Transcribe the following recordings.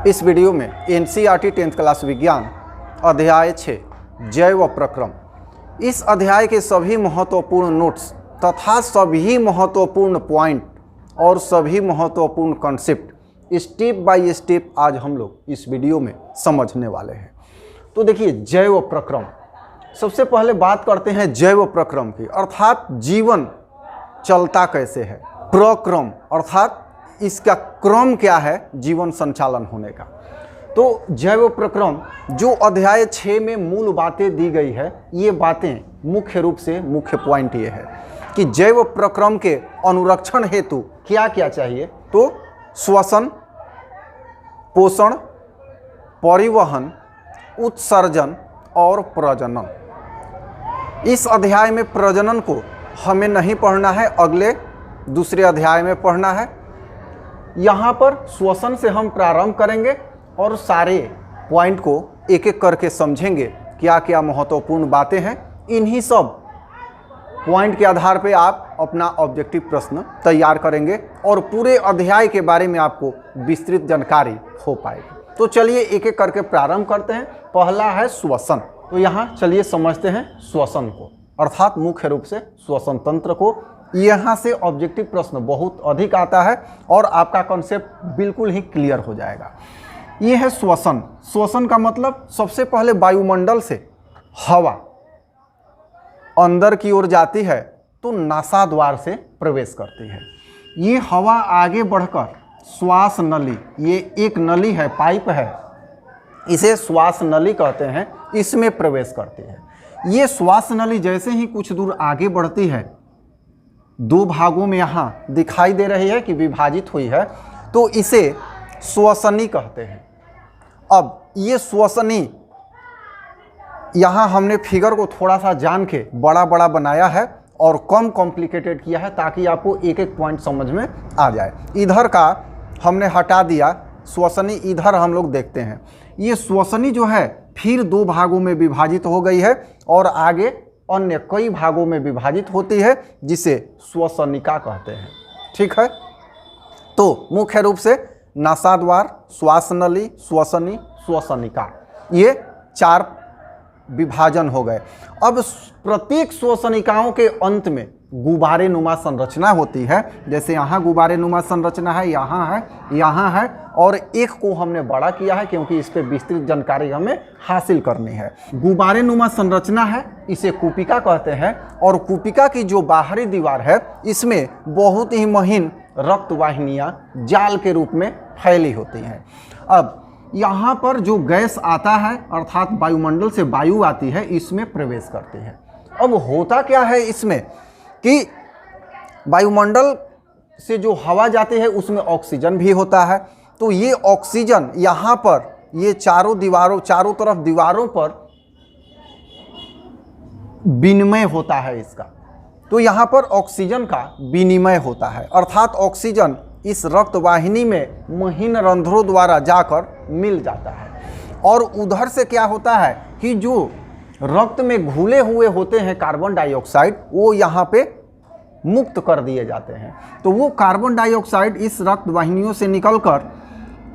इस वीडियो में NCERT 10th class विज्ञान अध्याय 6 जैव प्रक्रम, इस अध्याय के सभी महत्वपूर्ण नोट्स तथा सभी महत्वपूर्ण पॉइंट और सभी महत्वपूर्ण कॉन्सेप्ट स्टेप बाय स्टेप आज हम लोग इस वीडियो में समझने वाले हैं। तो देखिए, जैव प्रक्रम, सबसे पहले बात करते हैं जैव प्रक्रम की, अर्थात जीवन चलता कैसे है। प्रक्रम अर्थात इसका क्रम क्या है जीवन संचालन होने का। तो जैव प्रक्रम जो अध्याय 6 में मूल बातें दी गई है, ये बातें मुख्य रूप से मुख्य पॉइंट ये है कि जैव प्रक्रम के अनुरक्षण हेतु क्या क्या चाहिए। तो श्वसन, पोषण, परिवहन, उत्सर्जन और प्रजनन। इस अध्याय में प्रजनन को हमें नहीं पढ़ना है, अगले दूसरे अध्याय में पढ़ना है। यहाँ पर श्वसन से हम प्रारंभ करेंगे और सारे पॉइंट को एक एक करके समझेंगे, क्या क्या महत्वपूर्ण बातें हैं। इन्हीं सब पॉइंट के आधार पे आप अपना ऑब्जेक्टिव प्रश्न तैयार करेंगे और पूरे अध्याय के बारे में आपको विस्तृत जानकारी हो पाएगी। तो चलिए एक एक करके प्रारंभ करते हैं। पहला है श्वसन। तो यहाँ चलिए समझते हैं श्वसन को, अर्थात मुख्य रूप से श्वसन तंत्र को। यहाँ से ऑब्जेक्टिव प्रश्न बहुत अधिक आता है और आपका कॉन्सेप्ट बिल्कुल ही क्लियर हो जाएगा। ये है श्वसन। श्वसन का मतलब सबसे पहले वायुमंडल से हवा अंदर की ओर जाती है तो नासा द्वार से प्रवेश करती है। ये हवा आगे बढ़कर श्वास नली, ये एक नली है, पाइप है, इसे श्वास नली कहते हैं, इसमें प्रवेश करती है। ये श्वास नली जैसे ही कुछ दूर आगे बढ़ती है, दो भागों में यहाँ दिखाई दे रही है कि विभाजित हुई है, तो इसे श्वसनी कहते हैं। अब ये श्वसनी, यहाँ हमने फिगर को थोड़ा सा जान के बड़ा बड़ा बनाया है और कम कॉम्प्लिकेटेड किया है ताकि आपको एक एक पॉइंट समझ में आ जाए। इधर का हमने हटा दिया, श्वसनी इधर हम लोग देखते हैं। ये श्वसनी जो है फिर दो भागों में विभाजित हो गई है और आगे अन्य कई भागों में विभाजित होती है, जिसे श्वसनिका कहते हैं। ठीक है, तो मुख्य रूप से नासाद्वार, श्वास नली, श्वसनी, श्वसनिका, ये 4 विभाजन हो गए। अब प्रत्येक श्वसनिकाओं के अंत में गुब्बारे नुमा संरचना होती है। जैसे यहाँ गुब्बारे नुमा संरचना है, यहाँ है और एक को हमने बड़ा किया है क्योंकि इस पर विस्तृत जानकारी हमें हासिल करनी है। गुब्बारे नुमा संरचना है, इसे कूपिका कहते हैं और कूपिका की जो बाहरी दीवार है, इसमें बहुत ही महीन रक्त वाहिनियाँ जाल के रूप में फैली होती हैं। अब यहाँ पर जो गैस आता है, अर्थात वायुमंडल से वायु आती है, इसमें प्रवेश करती है। अब होता क्या है इसमें कि वायुमंडल से जो हवा जाती है उसमें ऑक्सीजन भी होता है। तो ये ऑक्सीजन यहाँ पर, ये चारों तरफ दीवारों पर विनिमय होता है इसका। तो यहाँ पर ऑक्सीजन का विनिमय होता है, अर्थात ऑक्सीजन इस रक्त वाहिनी में महीन रंध्रों द्वारा जाकर मिल जाता है। और उधर से क्या होता है कि जो रक्त में घुले हुए होते हैं कार्बन डाइऑक्साइड, वो यहाँ पे मुक्त कर दिए जाते हैं। तो वो कार्बन डाइऑक्साइड इस रक्त वाहिनियों से निकलकर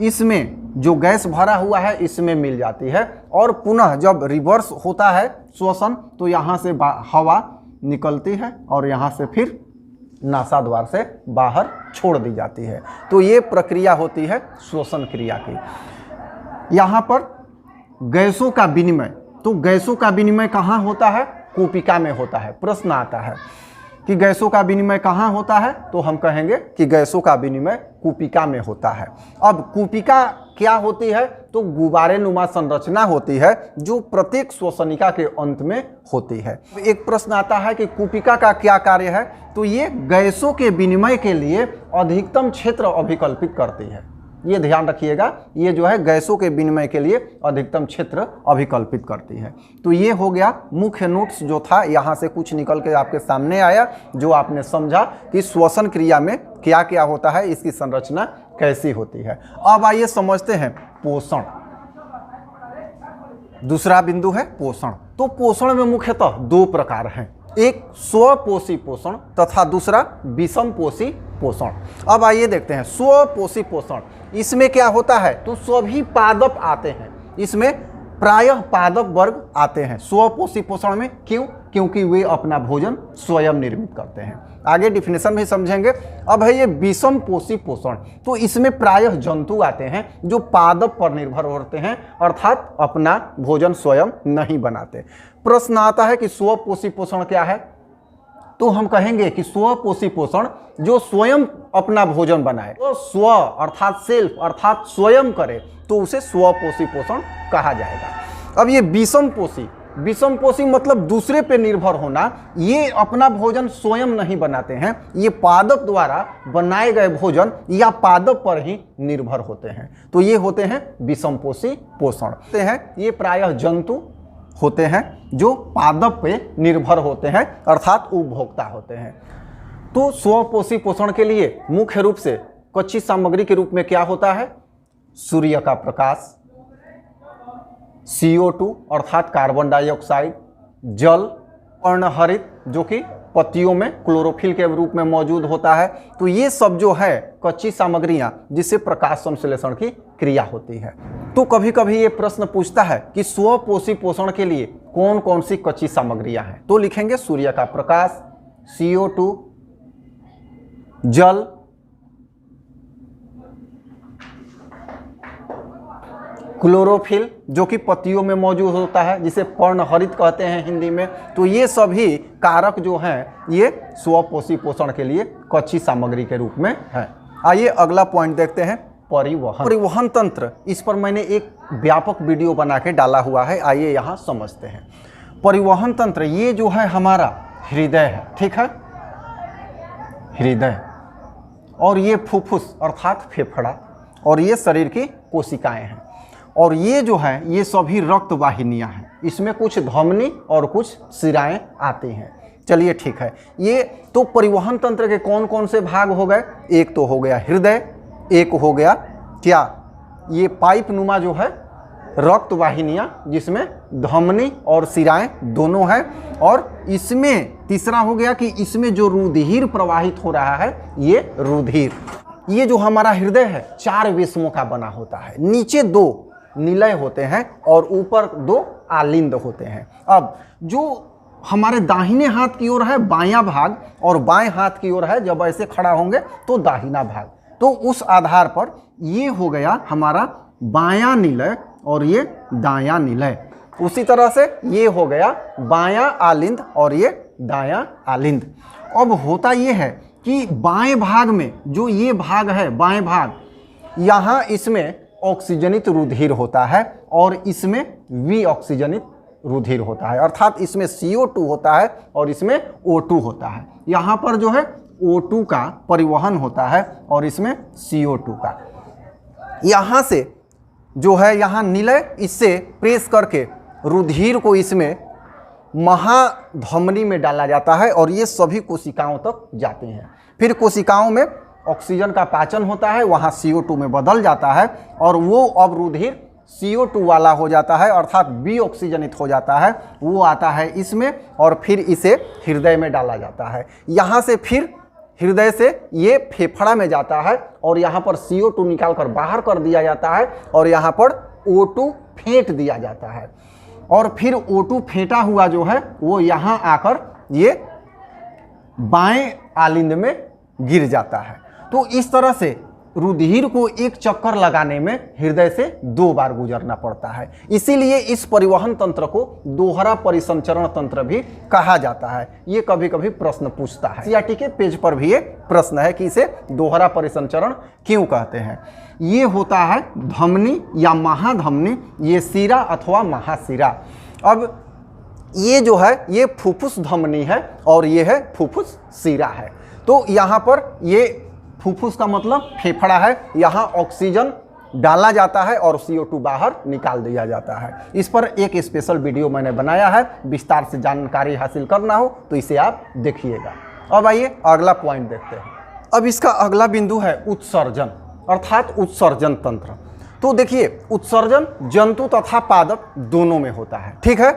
इसमें जो गैस भरा हुआ है इसमें मिल जाती है और पुनः जब रिवर्स होता है श्वसन, तो यहाँ से हवा निकलती है और यहाँ से फिर नासा द्वार से बाहर छोड़ दी जाती है। तो ये प्रक्रिया होती है श्वसन क्रिया की। यहाँ पर गैसों का विनिमय, तो गैसों का विनिमय कहाँ होता है? कूपिका में होता है। प्रश्न आता है कि गैसों का विनिमय कहाँ होता है, तो हम कहेंगे कि गैसों का विनिमय कूपिका में होता है। अब कूपिका क्या होती है? तो गुब्बारे नुमा संरचना होती है जो प्रत्येक श्वसनिका के अंत में होती है। एक प्रश्न आता है कि कूपिका का क्या कार्य है? तो ये गैसों के विनिमय के लिए अधिकतम क्षेत्र अभिकल्पित करती है। ये ध्यान रखिएगा, ये जो है गैसों के विनिमय के लिए अधिकतम क्षेत्र अभिकल्पित करती है। तो ये हो गया मुख्य नोट्स जो था, यहाँ से कुछ निकल के आपके सामने आया जो आपने समझा कि श्वसन क्रिया में क्या क्या होता है, इसकी संरचना कैसी होती है। अब आइए समझते हैं पोषण। दूसरा बिंदु है पोषण। तो पोषण में मुख्यतः 2 प्रकार हैं, एक स्वपोषी पोषण तथा दूसरा विषम पोषी पोषण। अब आइए देखते हैं स्वपोषी पोषण, इसमें क्या होता है, तो सभी पादप आते हैं, इसमें प्रायः पादप वर्ग आते हैं स्वपोषी पोषण में। क्यों? क्योंकि वे अपना भोजन स्वयं निर्मित करते हैं। आगे डिफिनेशन भी समझेंगे। अब है ये विषम पोषी पोषण, तो इसमें प्रायः जंतु आते हैं जो पादप पर निर्भर होते हैं, अर्थात अपना भोजन स्वयं नहीं बनाते। प्रश्न आता है कि स्वपोषी पोषण क्या है, तो हम कहेंगे कि स्वपोषी पोषण जो स्वयं अपना भोजन बनाए, तो स्व अर्थात सेल्फ अर्थात स्वयं करे, तो उसे स्वपोषी पोषण कहा जाएगा। अब ये विषम पोषी मतलब दूसरे पे निर्भर होना, ये अपना भोजन स्वयं नहीं बनाते हैं, ये पादप द्वारा बनाए गए भोजन या पादप पर ही निर्भर होते हैं, तो ये होते हैं विषम पोषी पोषण। ये प्रायः जंतु होते हैं जो पादप पे निर्भर होते हैं, अर्थात उपभोक्ता होते हैं। तो स्वपोषी पोषण के लिए मुख्य रूप से कच्ची सामग्री के रूप में क्या होता है, सूर्य का प्रकाश, CO2 अर्थात कार्बन डाइऑक्साइड, जल, पर्णहरित जो कि पत्तियों में क्लोरोफिल के रूप में मौजूद होता है। तो ये सब जो है कच्ची सामग्रियां जिससे प्रकाश संश्लेषण की क्रिया होती है। तो कभी कभी ये प्रश्न पूछता है कि स्वपोषी पोषण के लिए कौन कौन सी कच्ची सामग्रियां हैं, तो लिखेंगे सूर्य का प्रकाश, CO2, जल, क्लोरोफिल जो कि पत्तियों में मौजूद होता है, जिसे पर्णहरित कहते हैं हिंदी में। तो ये सभी कारक जो हैं ये स्वपोषी पोषण के लिए कच्ची सामग्री के रूप में है। आइए अगला पॉइंट देखते हैं, परिवहन तंत्र। इस पर मैंने एक व्यापक वीडियो बना के डाला हुआ है, आइए यहाँ समझते हैं। परिवहन तंत्र ये जो है हमारा हृदय है, ठीक है, हृदय, और ये फुफ्फुस अर्थात फेफड़ा, और ये शरीर की कोशिकाएं हैं, और ये जो है ये सभी रक्त वाहिनियां हैं, इसमें कुछ धमनी और कुछ शिराएं आती हैं। चलिए ठीक है, ये तो परिवहन तंत्र के कौन कौन से भाग हो गए, एक तो हो गया हृदय, एक हो गया क्या, ये पाइप नुमा जो है रक्त वाहिनियां जिसमें धमनी और शिराएं दोनों हैं, और इसमें तीसरा हो गया कि इसमें जो रुधिर प्रवाहित हो रहा है ये रुधिर। ये जो हमारा हृदय है 4 विषमों का बना होता है, नीचे 2 निलय होते हैं और ऊपर 2 आलिंद होते हैं। अब जो हमारे दाहिने हाथ की ओर है बायां भाग और बाएं हाथ की ओर है, जब ऐसे खड़ा होंगे तो दाहिना भाग, तो उस आधार पर ये हो गया हमारा बायां निलय और ये दायां निलय। उसी तरह से ये हो गया बायां आलिंद और ये दायां आलिंद। अब होता ये है कि बाएं भाग में जो ये भाग है, बाएं भाग, यहाँ इसमें ऑक्सीजनित रुधिर होता है और इसमें विऑक्सीजनित रुधिर होता है, अर्थात इसमें CO2 होता है और इसमें O2 होता है। यहाँ पर जो है O2 का परिवहन होता है और इसमें CO2 का। यहाँ से जो है यहाँ निलय, इससे प्रेस करके रुधिर को इसमें महाधमनी में डाला जाता है और ये सभी कोशिकाओं तक जाते हैं। फिर कोशिकाओं में ऑक्सीजन का पाचन होता है, वहाँ CO2 में बदल जाता है और वो अब रुधिर CO2 वाला हो जाता है, अर्थात विऑक्सीजनित हो जाता है, वो आता है इसमें और फिर इसे हृदय में डाला जाता है। यहाँ से फिर हृदय से ये फेफड़ा में जाता है और यहाँ पर CO2 निकाल कर बाहर कर दिया जाता है और यहाँ पर O2 फेंट दिया जाता है, और फिर O2 फेंटा हुआ जो है वो यहाँ आकर ये बाएं आलिंद में गिर जाता है। तो इस तरह से रुधिर को एक चक्कर लगाने में हृदय से 2 बार गुजरना पड़ता है, इसीलिए इस परिवहन तंत्र को दोहरा परिसंचरण तंत्र भी कहा जाता है। ये कभी कभी प्रश्न पूछता है, CRT के पेज पर भी ये प्रश्न है कि इसे दोहरा परिसंचरण क्यों कहते हैं। ये होता है धमनी या महाधमनी, ये शिरा अथवा महाशिरा। अब ये जो है ये फुफ्फुस धमनी है और ये है फुफ्फुस शिरा है। तो यहाँ पर ये फुफ्फुस का मतलब फेफड़ा है, यहाँ ऑक्सीजन डाला जाता है और CO2 बाहर निकाल दिया जाता है। इस पर एक स्पेशल वीडियो मैंने बनाया है, विस्तार से जानकारी हासिल करना हो तो इसे आप देखिएगा। अब आइए अगला पॉइंट देखते हैं। अब इसका अगला बिंदु है उत्सर्जन, अर्थात उत्सर्जन तंत्र। तो देखिए उत्सर्जन जंतु तथा पादप दोनों में होता है, ठीक है।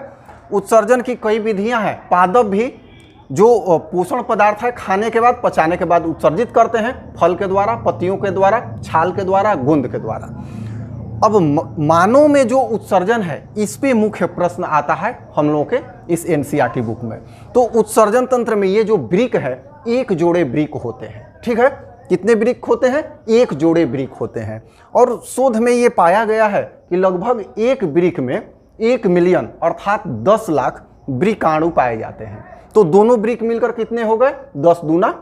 उत्सर्जन की कई विधियां हैं, पादप भी जो पोषण पदार्थ है खाने के बाद, पचाने के बाद उत्सर्जित करते हैं, फल के द्वारा, पत्तियों के द्वारा, छाल के द्वारा, गुंद के द्वारा। अब मानव में जो उत्सर्जन है इस पे मुख्य प्रश्न आता है हम लोगों के इस एनसीईआरटी बुक में। तो उत्सर्जन तंत्र में ये जो वृक्क है, एक जोड़े वृक्क होते हैं, ठीक है। कितने वृक्क होते हैं? एक जोड़े वृक्क होते हैं। और शोध में ये पाया गया है कि लगभग एक वृक्क में 1 मिलियन अर्थात 10 लाख वृक्काणु पाए जाते हैं। तो दोनों वृक्क मिलकर कितने हो गए? 10 दूना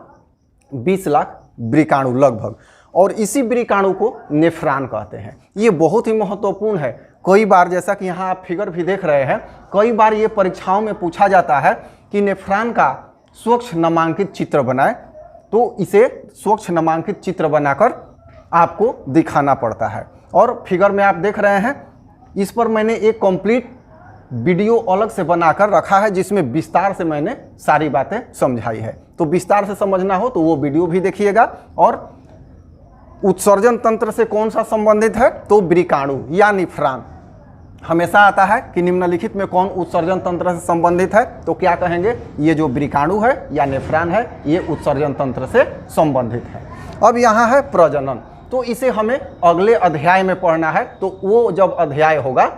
20 लाख वृक्काणु लगभग। और इसी वृक्काणु को नेफ्रॉन कहते हैं। ये बहुत ही महत्वपूर्ण है। कई बार, जैसा कि यहाँ आप फिगर भी देख रहे हैं, कई बार ये परीक्षाओं में पूछा जाता है कि नेफ्रॉन का स्वच्छ नामांकित चित्र बनाए, तो इसे स्वच्छ नामांकित चित्र बनाकर आपको दिखाना पड़ता है। और फिगर में आप देख रहे हैं, इस पर मैंने एक कंप्लीट वीडियो अलग से बनाकर रखा है जिसमें विस्तार से मैंने सारी बातें समझाई है। तो विस्तार से समझना हो तो वो वीडियो भी देखिएगा। और उत्सर्जन तंत्र से कौन सा संबंधित है? तो वृक्काणु या नेफ्रॉन। हमेशा आता है कि निम्नलिखित में कौन उत्सर्जन तंत्र से संबंधित है, तो क्या कहेंगे? ये जो वृक्काणु है या नेफ्रॉन है ये उत्सर्जन तंत्र से संबंधित है। अब यहाँ है प्रजनन, तो इसे हमें अगले अध्याय में पढ़ना है। तो वो जब अध्याय होगा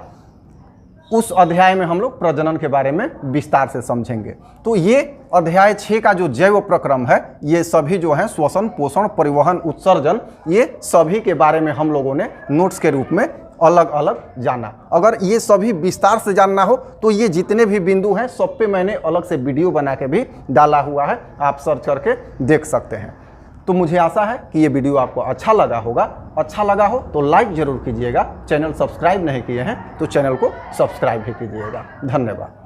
उस अध्याय में हम लोग प्रजनन के बारे में विस्तार से समझेंगे। तो ये अध्याय 6 का जो जैव प्रक्रम है, ये सभी जो है श्वसन, पोषण, परिवहन, उत्सर्जन, ये सभी के बारे में हम लोगों ने नोट्स के रूप में अलग अलग जाना। अगर ये सभी विस्तार से जानना हो तो ये जितने भी बिंदु हैं सब पे मैंने अलग से वीडियो बना के भी डाला हुआ है, आप सर्च करके देख सकते हैं। तो मुझे आशा है कि ये वीडियो आपको अच्छा लगा होगा। अच्छा लगा हो तो लाइक ज़रूर कीजिएगा। चैनल सब्सक्राइब नहीं किए हैं तो चैनल को सब्सक्राइब भी कीजिएगा। धन्यवाद।